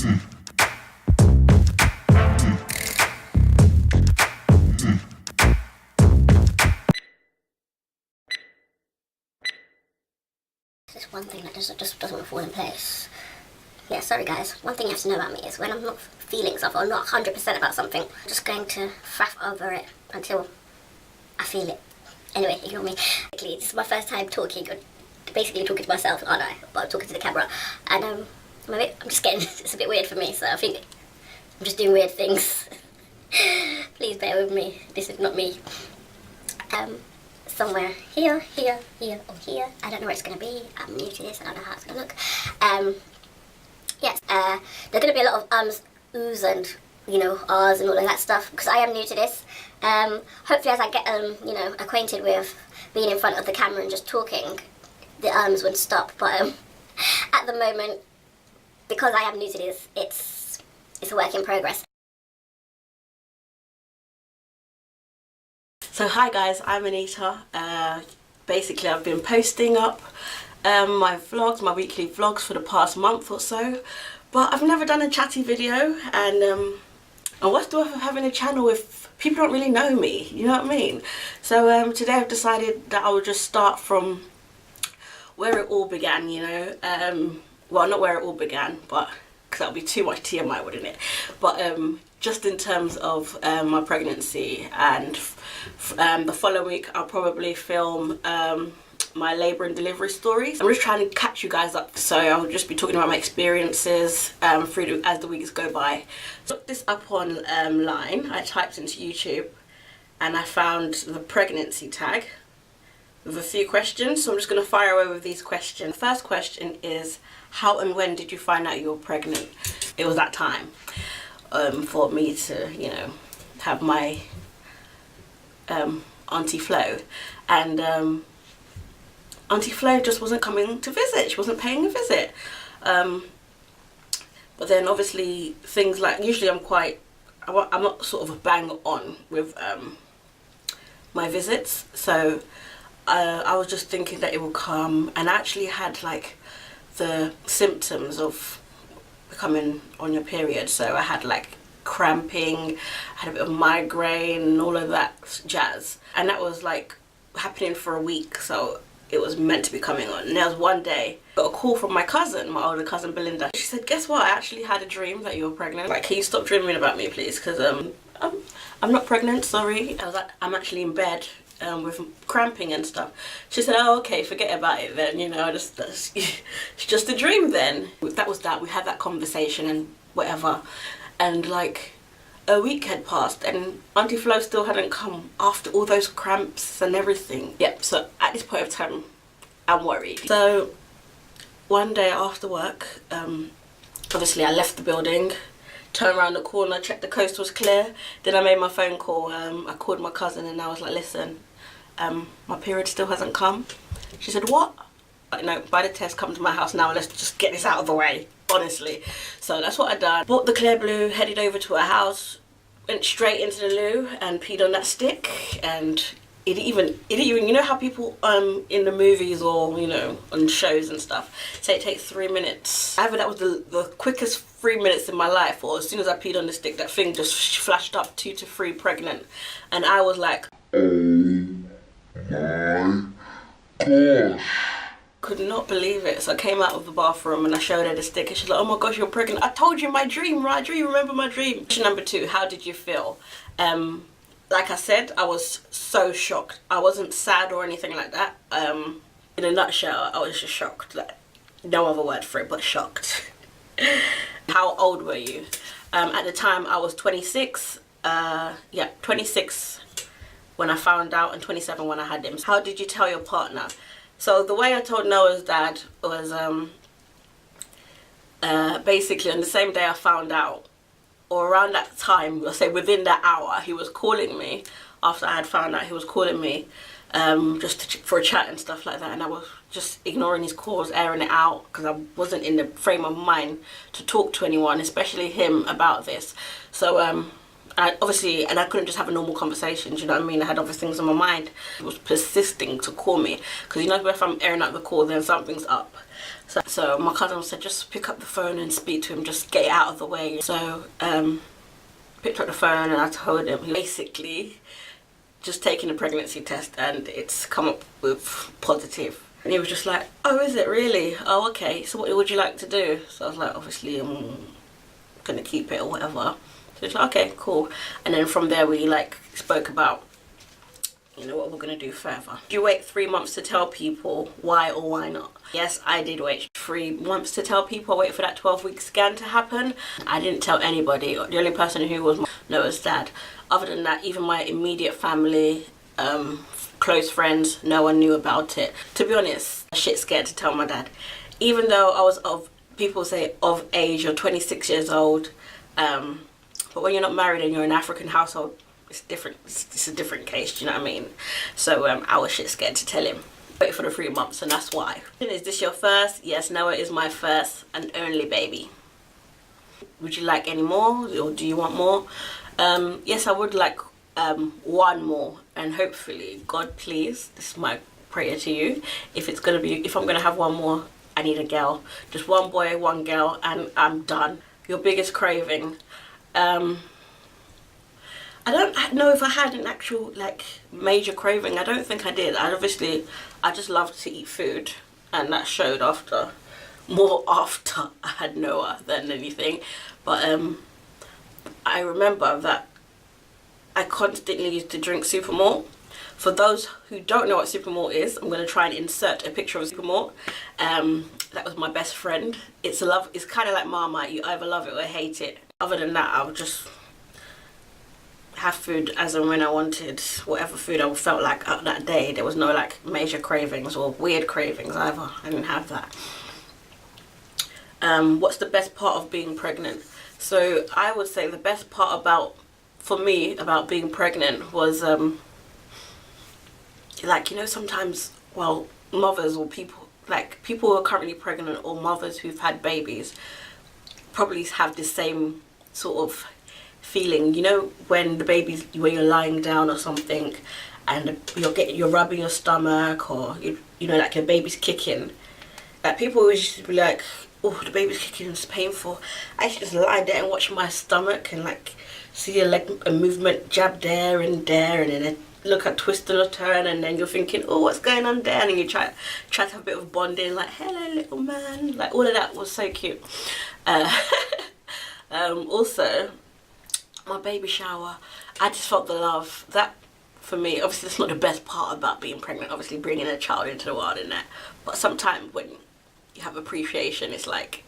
There's one thing that just doesn't want to fall in place. Yeah, sorry guys, one thing you have to know about me is when I'm not feeling something or not 100% about something, I'm just going to faff over it until I feel it. Anyway, ignore me. This is my first time talking, basically talking to myself, aren't I? But I'm talking to the camera. And I'm just getting, it's a bit weird for me, so I think I'm just doing weird things. Please bear with me, this is not me. Somewhere here, here, here, or here. I don't know where it's going to be. I'm new to this, I don't know how it's going to look. Yes, there are going to be a lot of oohs and, you know, ahs and all of that stuff, because I am new to this. Hopefully as I get, you know, acquainted with being in front of the camera and just talking, the ums won't stop. But at the moment, because I am new to this, it's a work in progress. So hi guys, I'm Anita. Basically I've been posting up my vlogs, my weekly vlogs for the past month or so, but I've never done a chatty video, and what's the worth of having a channel if people don't really know me, you know what I mean? So today I've decided that I will just start from where it all began, you know. Well, not where it all began, but because that would be too much TMI, wouldn't it? But just in terms of my pregnancy, and the following week I'll probably film my labour and delivery stories. I'm just trying to catch you guys up, so I'll just be talking about my experiences as the weeks go by. I looked this up online. I typed into YouTube and I found the pregnancy tag with a few questions, so I'm just going to fire away with these questions. The first question is, how and when did you find out you were pregnant? It was that time for me to, you know, have my Auntie Flo, and Auntie Flo just wasn't coming to visit. She wasn't paying a visit. But then obviously things like, usually I'm not sort of bang on with my visits, so I was just thinking that it will come, and I actually had like the symptoms of becoming on your period. So I had like cramping, I had a bit of migraine and all of that jazz, and that was like happening for a week, so it was meant to be coming on. And there was one day, I got a call from my cousin, my older cousin Belinda. She said, guess what, I actually had a dream that you were pregnant. Like, can you stop dreaming about me please, because I'm not pregnant, sorry. I was like, I'm actually in bed with cramping and stuff. She said, oh okay, forget about it then, you know, it's just a dream then. That was that. We had that conversation and whatever, and like a week had passed and Auntie Flo still hadn't come after all those cramps and everything. Yep, so at this point of time I'm worried. So one day after work, obviously I left the building, turned around the corner, checked the coast was clear, then I made my phone call. I called my cousin and I was like, listen, my period still hasn't come. She said, what? Like, no, buy the test, come to my house now, let's just get this out of the way, honestly. So that's what I done. Bought the Clear Blue, headed over to her house, went straight into the loo and peed on that stick, and it even, you know how people in the movies or, you know, on shows and stuff say it takes 3 minutes. Either that was the quickest 3 minutes in my life, or as soon as I peed on the stick, that thing just flashed up 2 to 3 pregnant, and I was like, oh my gosh. Could not believe it. So I came out of the bathroom and I showed her the stick and she's like, oh my gosh, you're pregnant. I told you my dream, right? Do you remember my dream? Question number 2, how did you feel? Like I said, I was so shocked. I wasn't sad or anything like that. In a nutshell, I was just shocked. Like, no other word for it but shocked. How old were you? At the time I was 26. Yeah, 26 when I found out and 27 when I had him. How did you tell your partner? So the way I told Noah's dad was basically on the same day I found out, or around that time, I'll say within that hour, he was calling me. After I had found out, he was calling me just for a chat and stuff like that, and I was just ignoring his calls, airing it out, because I wasn't in the frame of mind to talk to anyone, especially him, about this. So I couldn't just have a normal conversation, do you know what I mean? I had other things on my mind. He was persisting to call me, because you know if I'm airing out the call, then something's up. So my cousin said, just pick up the phone and speak to him, just get it out of the way. So picked up the phone and I told him, basically just taking a pregnancy test and it's come up with positive. And he was just like, oh, is it really? Oh, okay. So what would you like to do? So I was like, obviously I'm gonna keep it or whatever. So he's like, okay, cool. And then from there we like spoke about, you know, what we're gonna do further. Do you wait 3 months to tell people why or why not? Yes, I did wait 3 months to tell people. I waited for that 12-week scan to happen. I didn't tell anybody. The only person who was Noah's dad. Other than that, even my immediate family, close friends, no one knew about it. To be honest, I'm shit scared to tell my dad. Even though I was people say of age, you're 26 years old, but when you're not married and you're in an African household, it's different. It's a different case, do you know what I mean? So I was shit scared to tell him. Wait for the 3 months, and that's why. Is this your first? Yes, Noah is my first and only baby. Would you like any more, or do you want more? Yes, I would like one more, and hopefully, God please, this is my prayer to you, if I'm gonna have one more, I need a girl. Just one boy, one girl, and I'm done. Your biggest craving? I don't know if I had an actual like major craving. I don't think I did. I just loved to eat food, and that showed more after I had Noah than anything. But I remember that I constantly used to drink Supermalt. For those who don't know what Supermalt is, I'm going to try and insert a picture of Supermalt. That was my best friend. It's kind of like Marmite. You either love it or hate it. Other than that, I would just have food as and when I wanted, whatever food I felt like that day. There was no like major cravings or weird cravings either. I didn't have that. What's the best part of being pregnant? So I would say the best part about being pregnant was like, you know, sometimes, well, mothers or people who are currently pregnant or mothers who've had babies probably have the same sort of feeling, you know, when you're lying down or something and you're rubbing your stomach, or you know, like your baby's kicking. Like people always just be like, oh, the baby's kicking, it's painful. I used to just lie there and watch my stomach and like see a movement, jab there and then look at twist and a turn, and then you're thinking, oh, what's going on there? And you try to have a bit of bonding, like, hello little man, like all of that was so cute. Also, my baby shower, I just felt the love. That, for me, obviously that's not the best part about being pregnant, obviously bringing a child into the world and that, but sometimes when you have appreciation, it's like,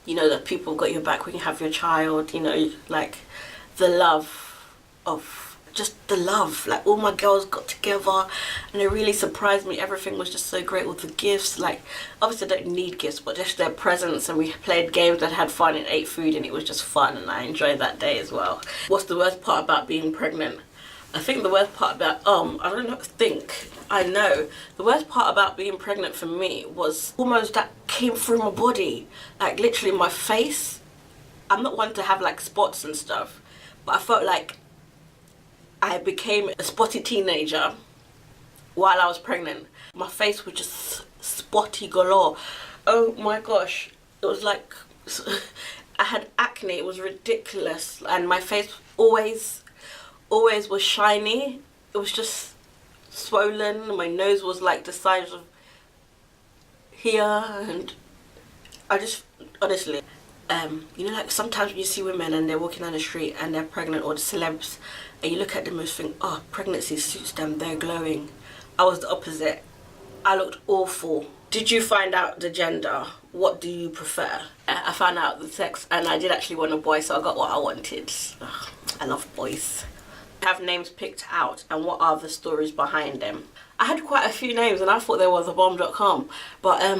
you know, that people got your back when you have your child, you know, like the love of, just the love, like all my girls got together and it really surprised me. Everything was just so great with the gifts. Like, obviously I don't need gifts, but just their presence, and we played games and had fun and ate food, and it was just fun, and I enjoyed that day as well. What's the worst part about being pregnant? I think the worst part about, I know the worst part about being pregnant for me was almost that came through my body, like literally my face. I'm not one to have like spots and stuff, but I felt like I became a spotty teenager while I was pregnant. My face was just spotty galore. Oh my gosh. It was like, I had acne, it was ridiculous. And my face always was shiny. It was just swollen. My nose was like the size of here. And I just, honestly, you know, like sometimes when you see women and they're walking down the street and they're pregnant, or the celebs, and you look at them and think, oh, pregnancy suits them, they're glowing. I was the opposite. I looked awful. Did you find out the gender? What do you prefer? I found out the sex, and I did actually want a boy, so I got what I wanted. Ugh, I love boys. Have names picked out, and what are the stories behind them? I had quite a few names and I thought they were thebomb.com, but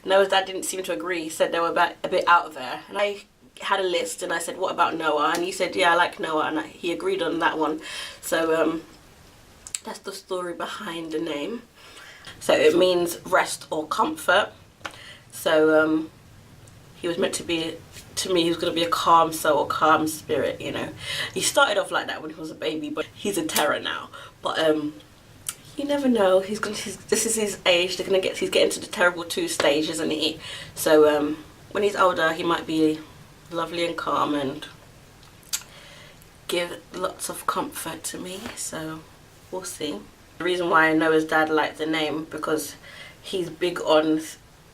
Noah's dad didn't seem to agree. He said they were a bit out there, and I had a list and I said, what about Noah? And he said, yeah, I like Noah, and he agreed on that one. So that's the story behind the name. So it means rest or comfort. So he was meant to be, to me, he was going to be a calm soul, a calm spirit, you know. He started off like that when he was a baby, but he's a terror now. But you never know. This is his age. He's getting to the terrible 2 stage, isn't he? So when he's older, he might be lovely and calm and give lots of comfort to me. So we'll see. The reason why I know his dad liked the name, because he's big on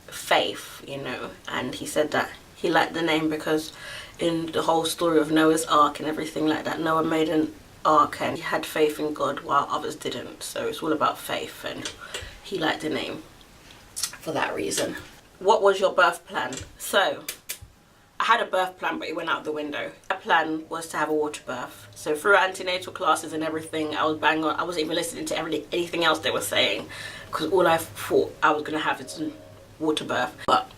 faith, you know, and he said that he liked the name because in the whole story of Noah's Ark and everything like that, Noah made an ark and he had faith in God while others didn't. So it's all about faith, and he liked the name for that reason. What was your birth plan? So I had a birth plan, but it went out the window. My plan was to have a water birth. So through antenatal classes and everything, I was bang on. I wasn't even listening to anything else they were saying, because all I thought I was going to have is a water birth. But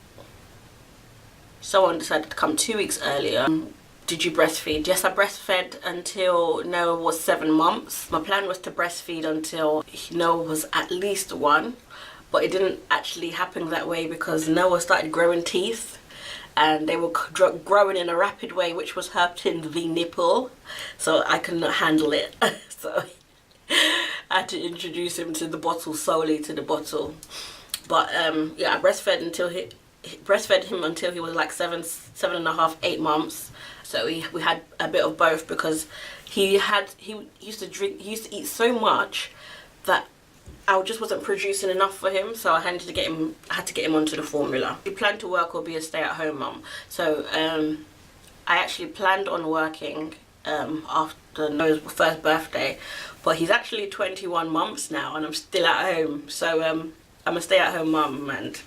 someone decided to come 2 weeks earlier. Did you breastfeed? Yes, I breastfed until Noah was 7 months. My plan was to breastfeed until Noah was at least 1, but it didn't actually happen that way because Noah started growing teeth, and they were growing in a rapid way, which was hurting the nipple, so I could not handle it. So I had to introduce him to the bottle, solely to the bottle. But yeah, I breastfed him until he was like 7.5, 8 months. So we had a bit of both, because he used to eat so much that I just wasn't producing enough for him, so I had to get him onto the formula. We planned to work or be a stay-at-home mum. So I actually planned on working after Noah's first birthday, but he's actually 21 months now and I'm still at home. So I'm a stay-at-home mum, and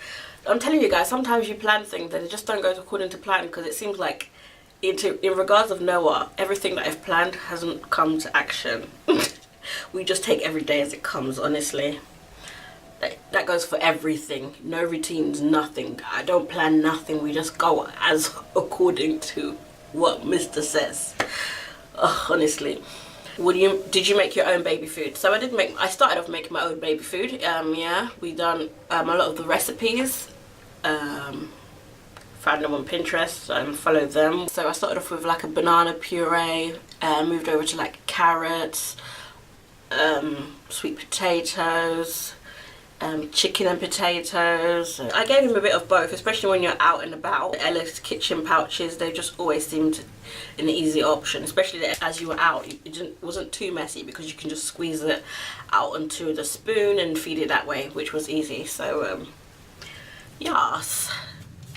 I'm telling you guys, sometimes you plan things that just don't go according to plan, because it seems like in regards of Noah, everything that I've planned hasn't come to action. We just take every day as it comes, honestly. That goes for everything. No routines, nothing. I don't plan nothing. We just go as according to what Mr. says. Honestly. Did you make your own baby food? So I started off making my own baby food. Yeah, we done a lot of the recipes. Found them on Pinterest and followed them. So I started off with like a banana puree, moved over to like carrots, sweet potatoes, chicken and potatoes. I gave him a bit of both, especially when you're out and about. Ella's kitchen pouches, they just always seemed an easy option, especially as you were out. It wasn't too messy because you can just squeeze it out onto the spoon and feed it that way, which was easy. So yes,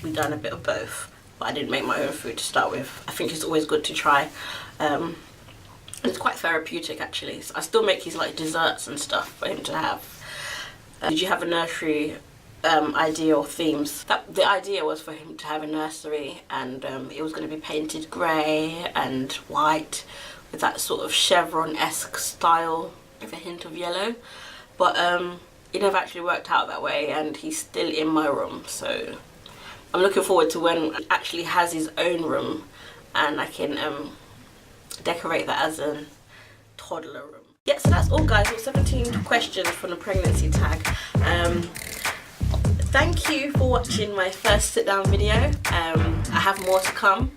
we done a bit of both, but I didn't make my own food to start with. I think it's always good to try. It's quite therapeutic actually. So I still make his like desserts and stuff for him to have. Did you have a nursery idea or themes? The idea was for him to have a nursery, and it was going to be painted grey and white with that sort of chevron-esque style with a hint of yellow. But it never actually worked out that way, and he's still in my room. So I'm looking forward to when he actually has his own room and I can decorate that as a toddler room. Yeah, so that's all guys. 17 questions from the pregnancy tag. Thank you for watching my first sit down video. I have more to come,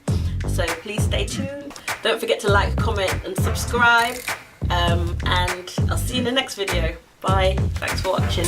so please stay tuned. Don't forget to like, comment and subscribe, and I'll see you in the next video. Bye. Thanks for watching.